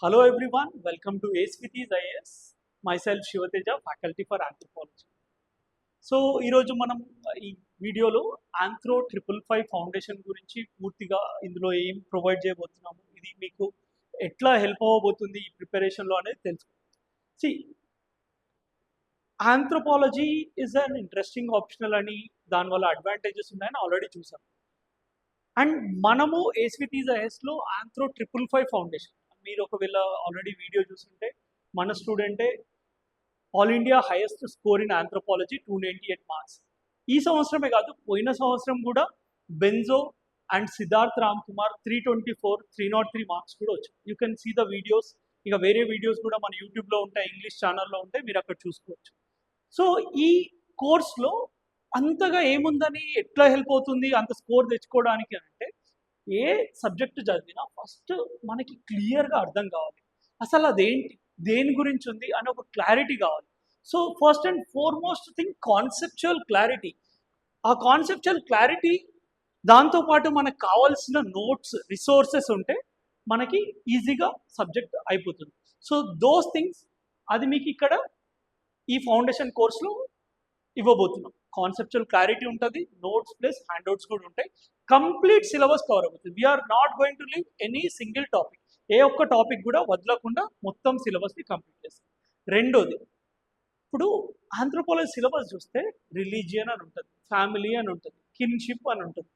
Hello everyone, welcome to Ace with Ease IAS. Myself Shivateja, faculty for anthropology. So ఈరోజు మనం ఈ వీడియోలో anthro 555 foundation గురించి పూర్తిగా ఇందులో ఏం ప్రొవైడ్ చేయబోతున్నాము, ఇది మీకు ఎట్లా హెల్ప్ అవ్వబోతుంది ఈ ప్రిపరేషన్లో అనేది తెలుసుకుందాం. సి anthropology is an interesting optional అని దానివల్ల అడ్వాంటేజెస్ ఉన్నాయని ఆల్రెడీ చూసాం. అండ్ మనము ఏస్ విత్ ఈజ్ ఐఎస్లో ఆంథ్రో 555 ఫౌండేషన్, మీరు ఒకవేళ ఆల్రెడీ వీడియో చూస్తుంటే మన స్టూడెంటే all India highest score in anthropology 298 marks. ఈ సంవత్సరమే కాదు, పోయిన సంవత్సరం కూడా బెంజో అండ్ సిద్ధార్థ్ రామ్ కుమార్ 324, 303 మార్క్స్ కూడా వచ్చాయి. You can see the videos. ఇక వేరే వీడియోస్ కూడా మన యూట్యూబ్లో ఉంటాయి, ఇంగ్లీష్ ఛానల్లో ఉంటాయి, మీరు అక్కడ చూసుకోవచ్చు. సో ఈ కోర్స్లో అంతగా ఏముందని, ఎట్లా హెల్ప్ అవుతుంది అంత స్కోర్ తెచ్చుకోవడానికి అంటే, ఏ సబ్జెక్టు చదివినా ఫస్ట్ మనకి క్లియర్గా అర్థం కావాలి, అసలు అదేంటి, దేని గురించి ఉంది అని ఒక క్లారిటీ కావాలి. So first and foremost thing conceptual clarity. ఆ కాన్సెప్చువల్ క్లారిటీ దాంతోపాటు మనకు కావాల్సిన నోట్స్, రిసోర్సెస్ ఉంటే మనకి ఈజీగా సబ్జెక్ట్ అయిపోతుంది. సో దోస్ థింగ్స్ అది మీకు ఇక్కడ ఈ ఫౌండేషన్ కోర్స్లో ఇవ్వబోతున్నాం. కాన్సెప్చువల్ క్లారిటీ ఉంటుంది, నోట్స్ ప్లస్ హ్యాండ్అవుట్స్ కూడా ఉంటాయి, కంప్లీట్ సిలబస్ కవర్ అవుతుంది. We're not going to leave any single topic, ఏ ఒక్క టాపిక్ కూడా వదలకుండా మొత్తం సిలబస్ని కంప్లీట్ చేస్తాం. రెండోది, ఇప్పుడు ఆంథ్రోపాలజీ సిలబస్ చూస్తే రిలీజియన్ అని ఉంటుంది, ఫ్యామిలీ అని ఉంటుంది, కిన్షిప్ అని ఉంటుంది.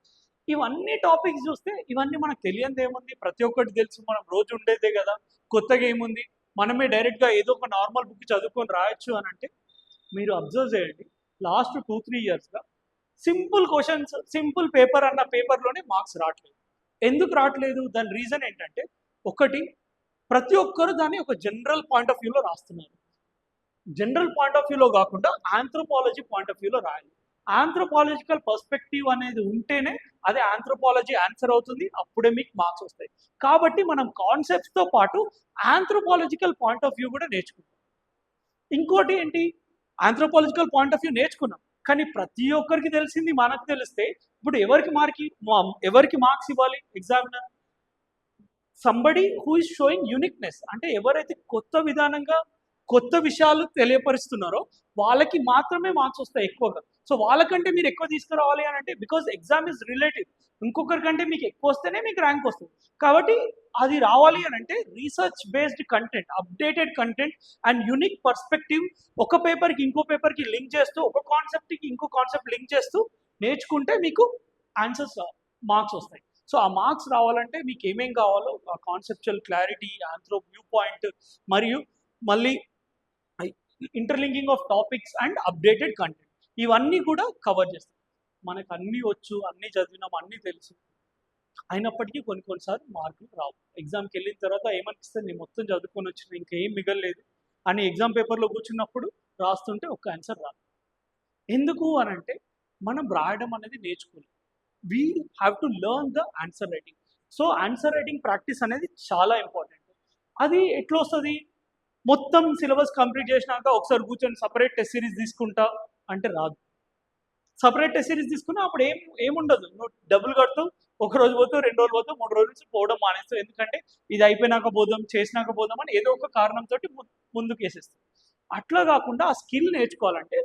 ఇవన్నీ టాపిక్స్ చూస్తే ఇవన్నీ మనకు తెలియనిది ఏముంది, ప్రతి ఒక్కటి తెలుసు, మనం రోజు ఉండేదే కదా, కొత్తగా ఏముంది, మనమే డైరెక్ట్గా ఏదో ఒక నార్మల్ బుక్ చదువుకొని రాయొచ్చు అని అంటే, మీరు అబ్జర్వ్ చేయండి, లాస్ట్ 2-3 ఇయర్స్గా సింపుల్ క్వశ్చన్స్, సింపుల్ పేపర్ అన్న పేపర్లోనే మార్క్స్ రావట్లేదు. ఎందుకు రావట్లేదు? దాని రీజన్ ఏంటంటే, ఒకటి, ప్రతి ఒక్కరు దాన్ని ఒక జనరల్ పాయింట్ ఆఫ్ వ్యూలో రాస్తున్నారు. జనరల్ పాయింట్ ఆఫ్ వ్యూలో కాకుండా ఆంథ్రోపాలజీ పాయింట్ ఆఫ్ వ్యూలో రాయాలి. ఆంథ్రోపాలజికల్ పర్స్పెక్టివ్ అనేది ఉంటేనే అదే ఆంథ్రోపాలజీ ఆన్సర్ అవుతుంది, అప్పుడే మీకు మార్క్స్ వస్తాయి. కాబట్టి మనం కాన్సెప్ట్స్తో పాటు ఆంథ్రోపాలజికల్ పాయింట్ ఆఫ్ వ్యూ కూడా నేర్చుకుంటాం. ఇంకోటి ఏంటి, ఆంథ్రోపాలజికల్ పాయింట్ ఆఫ్ వ్యూ నేర్చుకున్నాం, కానీ ప్రతి ఒక్కరికి తెలిసింది మనకు తెలిస్తే ఇప్పుడు ఎవరికి మార్క్స్ ఇవ్వాలి examiner? Somebody who is showing uniqueness, అంటే ఎవరైతే కొత్త విధానంగా కొత్త విషయాలు తెలియపరుస్తున్నారో వాళ్ళకి మాత్రమే మార్క్స్ వస్తాయి ఎక్కువగా. సో వాళ్ళకంటే మీరు ఎక్కువ తీసుకురావాలి అని అంటే, బికాజ్ ఎగ్జామ్ ఇస్ రిలేటివ్, ఇంకొకరికంటే మీకు ఎక్కువ వస్తేనే మీకు ర్యాంక్ వస్తుంది. కాబట్టి అది రావాలి అని అంటే research based content, updated content and unique perspective, ఒక పేపర్కి ఇంకో పేపర్కి లింక్ చేస్తూ, ఒక కాన్సెప్ట్కి ఇంకో కాన్సెప్ట్ లింక్ చేస్తూ నేర్చుకుంటే మీకు ఆన్సర్స్, మార్క్స్ వస్తాయి. సో ఆ మార్క్స్ రావాలంటే మీకు ఏమేం కావాలో, conceptual clarity, anthro view point, మరియు మళ్ళీ interlinking of topics and updated content, ఇవన్నీ కూడా కవర్ చేస్తాం. మనకు అన్నీ వచ్చు, అన్నీ చదివినాం, అన్నీ తెలుసు, అయినప్పటికీ కొన్నిసార్లు మార్కులు రావు. ఎగ్జామ్కి వెళ్ళిన తర్వాత ఏమనిపిస్తుంది, నేను మొత్తం చదువుకొని వచ్చిన, ఇంకేం మిగలలేదు అని ఎగ్జామ్ పేపర్లో కూర్చున్నప్పుడు రాస్తుంటే ఒక్క ఆన్సర్ రాదు. ఎందుకు అని అంటే, మనం రాయడం అనేది నేర్చుకోవాలి. We have to learn the answer writing. So answer writing practice అనేది చాలా ఇంపార్టెంట్. అది ఎట్లా వస్తుంది? మొత్తం సిలబస్ కంప్లీట్ చేసినాక ఒకసారి కూర్చొని సపరేట్ టెస్ట్ సిరీస్ తీసుకుంటా అంటే రాదు. సపరేట్ టెస్ట్ సిరీస్ తీసుకున్నా అప్పుడు ఏముండదు, నువ్వు డబ్బులు కడతావు, ఒక రోజు పోతావు, 2 రోజులు పోతావు, 3 రోజుల నుంచి పోవడం మానేస్తావు. ఎందుకంటే ఇది అయిపోయినాక పోదాం, చేసినాక పోదాం అని ఏదో ఒక కారణంతో ముందుకు వేసేస్తావు. అట్లా కాకుండా ఆ స్కిల్ నేర్చుకోవాలంటే,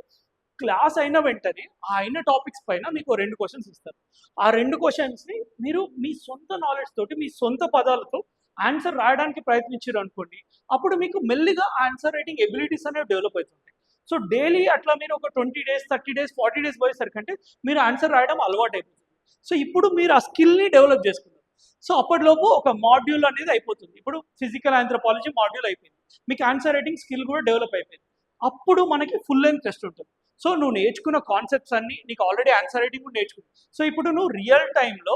క్లాస్ అయిన వెంటనే ఆ అయిన టాపిక్స్ పైన మీకు 2 క్వశ్చన్స్ ఇస్తారు. ఆ 2 క్వశ్చన్స్ని మీరు మీ సొంత నాలెడ్జ్ తోటి, మీ సొంత పదాలతో ఆన్సర్ రాయడానికి ప్రయత్నించారు అనుకోండి, అప్పుడు మీకు మెల్లిగా ఆన్సర్ రైటింగ్ ఎబిలిటీస్ అనేవి డెవలప్ అవుతుంటాయి. సో డైలీ అట్లా మీరు ఒక 20 days, 30 days, 40 days పోయేసరికంటే మీరు ఆన్సర్ రాయడం అలవాటు అయిపోతుంది. సో ఇప్పుడు మీరు ఆ స్కిల్ని డెవలప్ చేసుకున్నారు. సో అప్పటిలోపు ఒక మాడ్యూల్ అనేది అయిపోతుంది. ఇప్పుడు ఫిజికల్ ఆంథ్రోపాలజీ మాడ్యూల్ అయిపోయింది, మీకు ఆన్సర్ రైటింగ్ స్కిల్ కూడా డెవలప్ అయిపోయింది. అప్పుడు మనకి ఫుల్ లెంగ్త్ టెస్ట్ ఉంటుంది. సో నువ్వు నేర్చుకున్న కాన్సెప్ట్స్ అన్ని, నీకు ఆల్రెడీ ఆన్సర్ రైటింగ్ కూడా నేర్చుకున్నావు. సో ఇప్పుడు నువ్వు రియల్ టైంలో,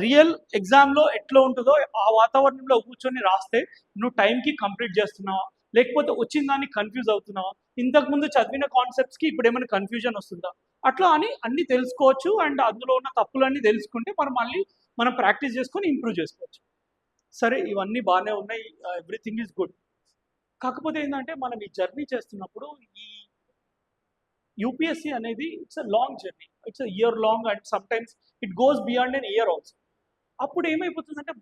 రియల్ ఎగ్జామ్లో ఎట్లా ఉంటుందో ఆ వాతావరణంలో కూర్చొని రాస్తే నువ్వు టైంకి కంప్లీట్ చేస్తున్నావా, లేకపోతే వచ్చిన దాన్ని కన్ఫ్యూజ్ అవుతున్నావా, ఇంతకుముందు చదివిన కాన్సెప్ట్స్కి ఇప్పుడు ఏమైనా కన్ఫ్యూజన్ వస్తుందా, అట్లా అని అన్నీ తెలుసుకోవచ్చు. అండ్ అందులో ఉన్న తప్పులన్నీ తెలుసుకుంటే మనం ప్రాక్టీస్ చేసుకొని ఇంప్రూవ్ చేసుకోవచ్చు. సరే, ఇవన్నీ బాగానే ఉన్నాయి, ఎవ్రీథింగ్ ఈజ్ గుడ్. కాకపోతే ఏంటంటే, మనం ఈ జర్నీ చేస్తున్నప్పుడు ఈ యూపీఎస్సీ అనేది it's a long journey, it's a year long and sometimes it goes beyond an year also. అప్పుడు ఏమైపోతుందంటే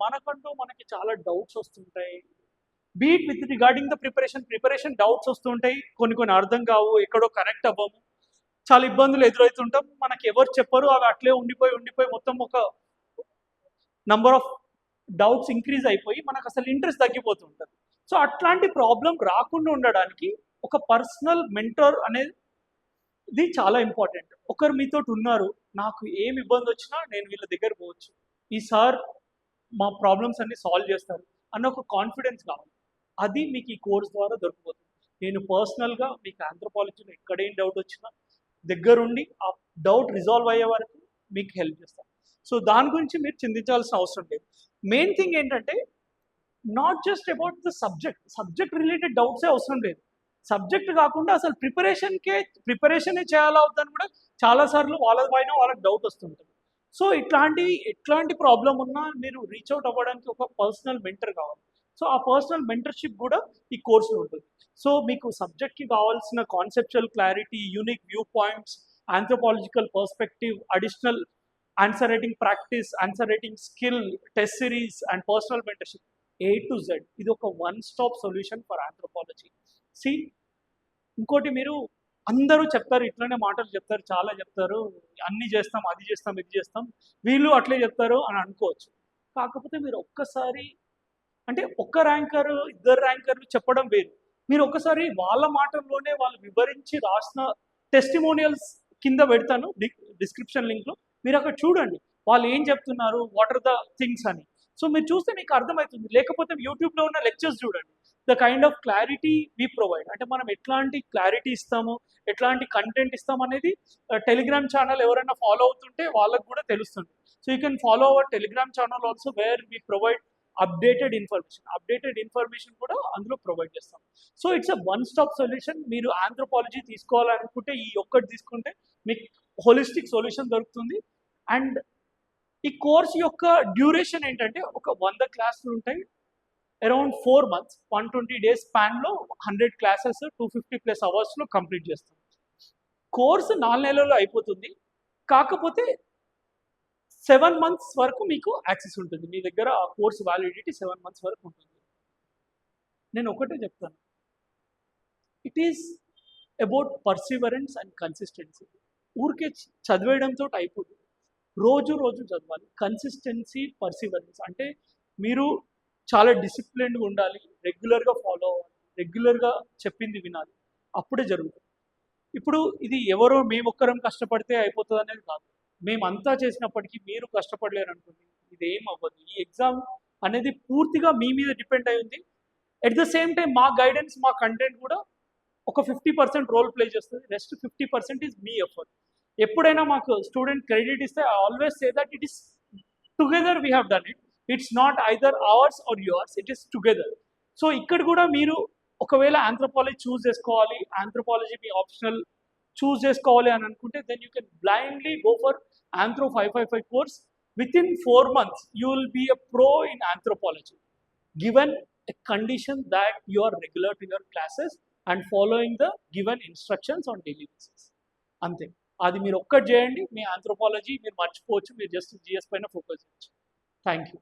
మనకి చాలా డౌట్స్ వస్తుంటాయి, be it with regarding the preparation doubts వస్తుంటాయి, కొన్ని అర్థం కావు, ఎక్కడో కనెక్ట్ అవ్వము, చాలా ఇబ్బందులు ఎదురవుతుంటాం, మనకి ఎవరు చెప్పరు, అవి అట్లే ఉండిపోయి మొత్తం ఒక నంబర్ ఆఫ్ డౌట్స్ ఇంక్రీజ్ అయిపోయి మనకు అసలు ఇంట్రెస్ట్ తగ్గిపోతుంటుంది. సో అట్లాంటి ప్రాబ్లం రాకుండా ఉండడానికి ఒక పర్సనల్ మెంటర్ అనేది చాలా ఇంపార్టెంట్. ఒకరు మీతోటి ఉన్నారు, నాకు ఏం ఇబ్బంది వచ్చినా నేను వీళ్ళ దగ్గర పోవచ్చు, ఈ సార్ మా ప్రాబ్లమ్స్ అన్ని సాల్వ్ చేస్తారు అన్న ఒక కాన్ఫిడెన్స్ కావాలి. అది మీకు ఈ కోర్స్ ద్వారా దొరికిపోతుంది. నేను పర్సనల్గా మీకు ఆంథ్రోపాలజీలో ఎక్కడేం డౌట్ వచ్చినా దగ్గరుండి ఆ డౌట్ రిజాల్వ్ అయ్యే వరకు మీకు హెల్ప్ చేస్తాను. సో దాని గురించి మీరు చింతించాల్సిన అవసరం లేదు. మెయిన్ థింగ్ ఏంటంటే not just about the subject related డౌట్సే అవసరం లేదు. సబ్జెక్ట్ కాకుండా అసలు ప్రిపరేషనే చేయాలా వద్దని కూడా చాలాసార్లు వాళ్ళ పైన వాళ్ళకి డౌట్ వస్తుంటుంది. సో ఎట్లాంటి ప్రాబ్లం ఉన్నా మీరు రీచ్ అవుట్ అవ్వడానికి ఒక పర్సనల్ మెంటర్ కావాలి. సో ఆ పర్సనల్ మెంటర్షిప్ కూడా ఈ కోర్సులో ఉంటుంది. సో మీకు సబ్జెక్ట్కి కావాల్సిన conceptual clarity, unique view points, anthropological perspective, additional answer writing practice, answer writing skill, test series and personal mentorship A to Z. ఇది ఒక one stop solution for anthropology. సి ఇంకోటి, మీరు అందరూ చెప్తారు, ఇట్లనే మాటలు చెప్తారు, చాలా చెప్తారు, అన్ని చేస్తాం, అది చేస్తాం, ఇది చేస్తాం, వీళ్ళు అట్లే చెప్తారు అని అనుకోవచ్చు. కాకపోతే మీరు ఒక్కసారి, అంటే ఒక్క ర్యాంకర్, ఇద్దరు ర్యాంకర్లు చెప్పడం వేరు, మీరు ఒకసారి వాళ్ళ మాటల్లోనే వాళ్ళు వివరించి రాసిన టెస్టిమోనియల్స్ కింద పెడతాను డిస్క్రిప్షన్ లింక్లో, మీరు అక్కడ చూడండి వాళ్ళు ఏం చెప్తున్నారు, వాట్ ఆర్ ద థింగ్స్ అని. సో మీరు చూస్తే మీకు అర్థమవుతుంది. లేకపోతే యూట్యూబ్లో ఉన్న లెక్చర్స్ చూడండి, the kind of clarity we provide, అంటే మనం ఎట్లాంటి క్లారిటీ ఇస్తాము, ఎట్లాంటి కంటెంట్ ఇస్తాం అనేది టెలిగ్రామ్ ఛానల్ ఎవరైనా ఫాలో అవుతుంటే వాళ్ళకు కూడా తెలుస్తుంది. So you can follow our Telegram channel also, where we provide updated information కూడా అందులో ప్రొవైడ్ చేస్తాం. So it's a one stop solution. మీరు ఆంథ్రోపాలజీ తీసుకోవాలనుకుంటే ఈ ఒక్కటి తీసుకుంటే మీకు హోలిస్టిక్ సొల్యూషన్ దొరుకుతుంది. అండ్ ఈ కోర్స్ యొక్క డ్యూరేషన్ ఏంటంటే ఒక 100 క్లాసులు ఉంటాయి, అరౌండ్ 4 months, 120 days స్పాన్లో 100 క్లాసెస్ 250+ అవర్స్లో కంప్లీట్ చేస్తాం. కోర్సు 4 నెలల్లో అయిపోతుంది, కాకపోతే 7 months వరకు మీకు యాక్సెస్ ఉంటుంది. మీ దగ్గర ఆ కోర్స్ వ్యాలిడిటీ 7 months వరకు ఉంటుంది. నేను ఒకటే చెప్తాను, it is about Perseverance and consistency. ఊరికే చదివేయడంతో అయిపోతుంది, రోజు చదవాలి. కన్సిస్టెన్సీ, పర్సివరెన్స్ అంటే మీరు చాలా డిసిప్లిన్డ్గా ఉండాలి, రెగ్యులర్గా ఫాలో అవ్వాలి, రెగ్యులర్గా చెప్పింది వినాలి, అప్పుడే జరుగుతుంది. ఇప్పుడు ఇది ఎవరో మేమొక్కరం కష్టపడితే అయిపోతుంది అనేది కాదు, మేమంతా చేసినప్పటికీ మీరు కష్టపడలేరు అనుకోండి, ఇది ఏం అవ్వదు. ఈ ఎగ్జామ్ అనేది పూర్తిగా మీ మీద డిపెండ్ అయి ఉంది. ఎట్ ద సేమ్ టైం మా గైడెన్స్, మా కంటెంట్ కూడా ఒక 50% రోల్ ప్లే చేస్తుంది, రెస్ట్ 50% ఈజ్ మీ ఎఫర్ట్. ఎప్పుడైనా మాకు స్టూడెంట్ క్రెడిట్ ఇస్తే I always say that it is together we have done it, it's not either hours are yours, it is together. So ఇక్కడ కూడా మీరు ఒకవేళ ఆంథ్రోపాలజీ చూస్ చేసుకోవాలి, ఆంథ్రోపాలజీ మీ optional చూస్ చేసుకోవాలి అని అనుకుంటే, then you can blindly go for anthro 555 course. Within 4 months you will be a pro in anthropology, given a condition that you are regular to your classes and following the given instructions on daily basis. అంతే, అది మీరు ఒక్కటి చేయండి, మీ anthropology మీరు మర్చిపోవచ్చు, మీరు just GS పైన focus చేయొచ్చు. Thank you.